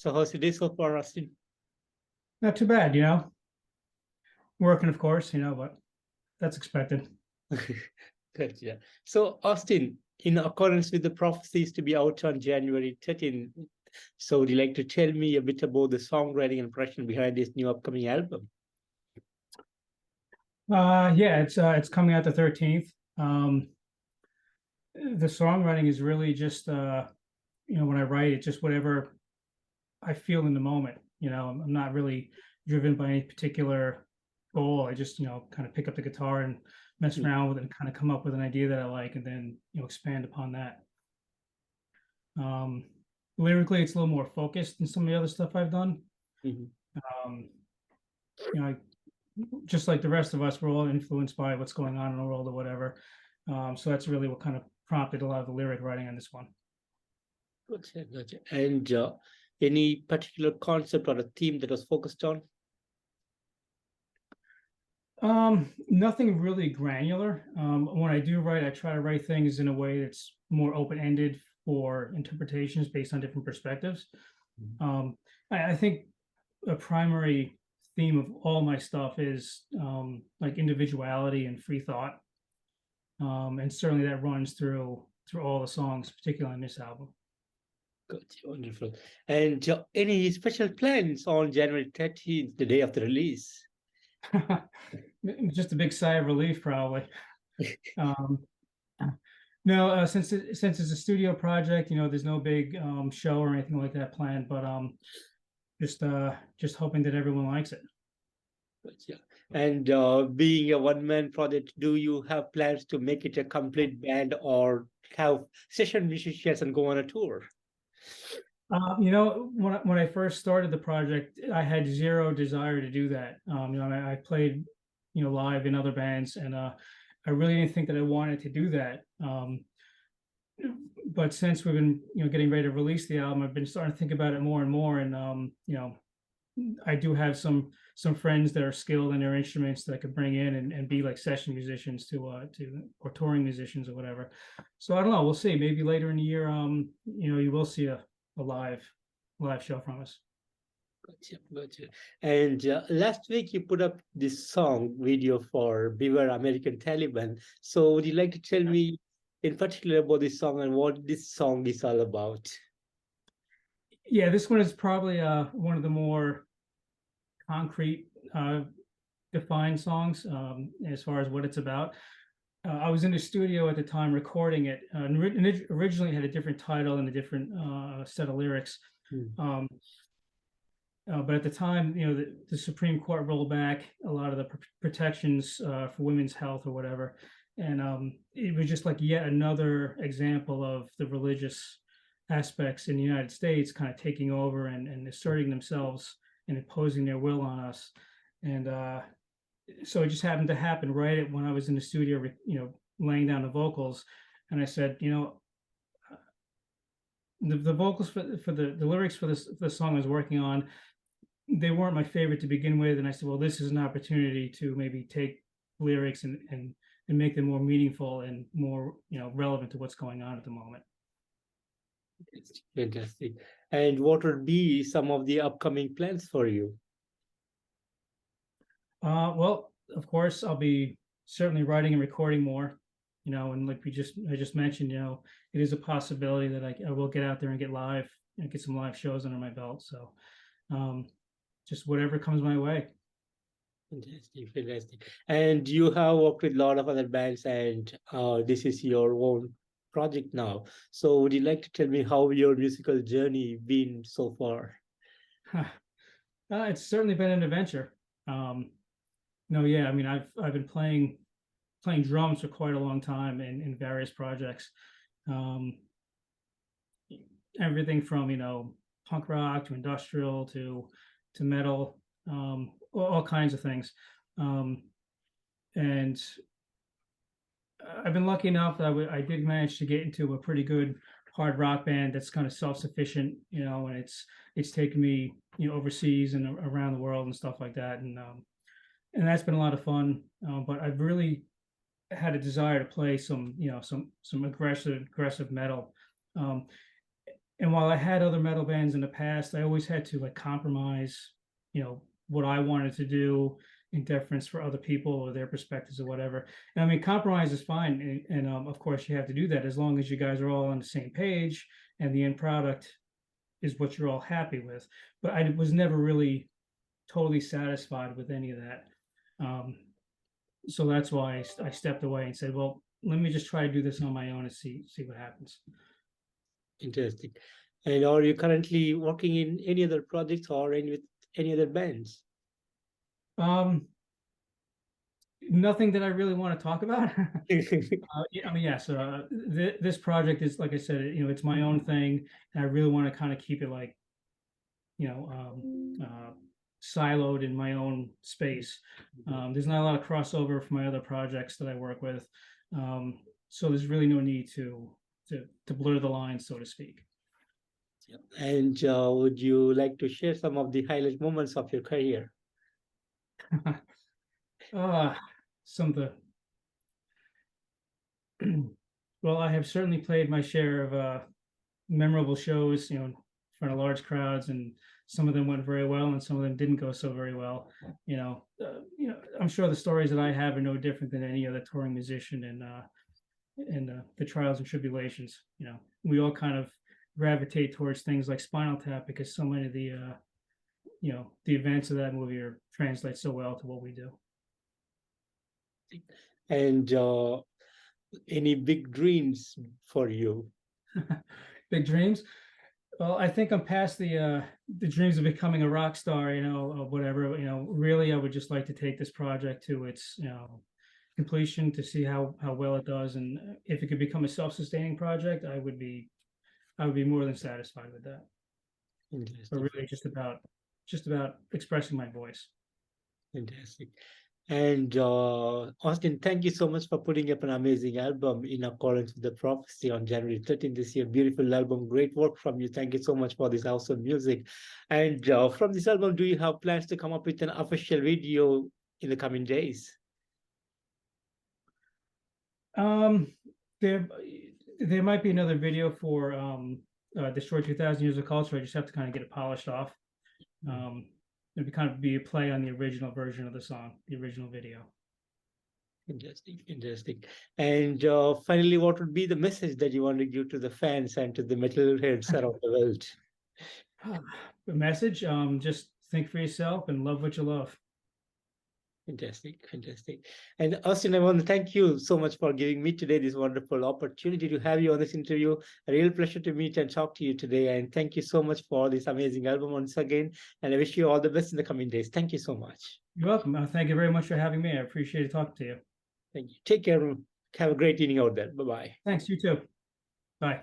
So how's your day so far, Austin? Not too bad, working, of course, but that's expected. Good, yeah. So Austin, in accordance with the prophecies to be out on January 13th, so would you like to tell me a bit about the songwriting and production behind this new upcoming album? Yeah, it's coming out the 13th. The songwriting is really just when I write it, just whatever I feel in the moment. I'm not really driven by any particular goal. I just, kind of pick up the guitar and mess Mm, around with it and kind of come up with an idea that I like and then, expand upon that. Um, Lyrically, it's a little more focused than some of the other stuff I've done. mhm. Um, you know, just like the rest of us, we're all influenced by what's going on in the world or whatever. So that's really what kind of prompted a lot of the lyric writing on this one. Gotcha, gotcha. And any particular concept or a theme that was focused on? Nothing really granular. When I do write, I try to write things in a way that's more open-ended for interpretations based on different perspectives. Mhm. I think a primary theme of all my stuff is like individuality and free thought. And certainly that runs through all the songs, particularly on this album. Gotcha, wonderful. And any special plans on January 13th, the day of the release? Just a big sigh of relief, probably. Um, no, since it's a studio project, there's no big show or anything like that planned, but just hoping that everyone likes it. Gotcha. And being a one-man project, do you have plans to make it a complete band or have session musicians and go on a tour? When I first started the project, I had zero desire to do that. I played, live in other bands, and I really didn't think that I wanted to do that. But since we've been, getting ready to release the album, I've been starting to think about it more and more. And I do have some friends that are skilled in their instruments that I could bring in and be like session musicians to or touring musicians or whatever. So I don't know. We'll see. Maybe later in the year, you will see a live show from us. Gotcha, gotcha. And last week you put up this song video for Beware American Taliban. So would you like to tell me in particular about this song and what this song is all about? Yeah, this one is probably one of the more concrete defined songs as far as what it's about. I was in the studio at the time recording it, and originally had a different title and a different set of lyrics. Hmm. Um, but at the time, the Supreme Court rolled back a lot of the protections for women's health or whatever, and it was just like yet another example of the religious aspects in the United States kind of taking over and asserting themselves and imposing their will on us. And so it just happened to happen right when I was in the studio, laying down the vocals, and I said, the vocals for the lyrics for the song I was working on, they weren't my favorite to begin with, and I said, well, this is an opportunity to maybe take lyrics and make them more meaningful and more relevant to what's going on at the moment. It's fantastic. And what would be some of the upcoming plans for you? Well, of course, I'll be certainly writing and recording more, and like I just mentioned, it is a possibility that I will get out there and get some live shows under my belt. So, just whatever comes my way. Fantastic, fantastic. And you have worked with a lot of other bands, and this is your own project now. So would you like to tell me how your musical journey been so far? It's certainly been an adventure. No, yeah, I mean, I've been playing drums for quite a long time in various projects. Um, Everything from punk rock to industrial to metal, all kinds of things. And I've been lucky enough that I did manage to get into a pretty good hard rock band that's kind of self-sufficient, and it's taken me overseas and around the world and stuff like that, and that's been a lot of fun. But I've really had a desire to play some aggressive metal. Um, And while I had other metal bands in the past, I always had to like compromise, what I wanted to do in deference for other people or their perspectives or whatever. And I mean, compromise is fine, and of course you have to do that as long as you guys are all on the same page and the end product is what you're all happy with. But I was never really totally satisfied with any of that. So that's why I stepped away and said, well, let me just try to do this on my own and see what happens. Interesting. And are you currently working in any other projects or with any other bands? Nothing that I really want to talk about. I mean, yes, this project is, like I said, it's my own thing, and I really want to kind of keep it like, siloed in my own space. There's not a lot of crossover for my other projects that I work with, so there's really no need to blur the lines, so to speak. And would you like to share some of the highlight moments of your career? Some of the well, I have certainly played my share of memorable shows, in front of large crowds, and some of them went very well, and some of them didn't go so very well. I'm sure the stories that I have are no different than any other touring musician, and the trials and tribulations. We all kind of gravitate towards things like Spinal Tap because so many of the the events of that movie translate so well to what we do. And any big dreams for you? Big dreams? Well, I think I'm past the dreams of becoming a rock star, or whatever. Really, I would just like to take this project to its completion, to see how well it does, and if it could become a self-sustaining project, I would be more than satisfied with that. But really, just about expressing my voice. Fantastic. And Austin, thank you so much for putting up an amazing album in accordance with the prophecy on January 13th this year. Beautiful album, great work from you. Thank you so much for this awesome music. And from this album, do you have plans to come up with an official video in the coming days? There might be another video for Destroy 2000 Years of Culture. I just have to kind of get it polished off. It'd kind of be a play on the original version of the song, the original video. Interesting. And finally, what would be the message that you want to give to the fans and to the metalheads around the world? The message, just think for yourself and love what you love. Fantastic. And Austin, I want to thank you so much for giving me today this wonderful opportunity to have you on this interview. A real pleasure to meet and talk to you today. And thank you so much for this amazing album once again. And I wish you all the best in the coming days. Thank you so much. You're welcome. Thank you very much for having me. I appreciate talking to you. Thank you. Take care. Have a great evening out there. Bye-bye. Thanks. You too. Bye.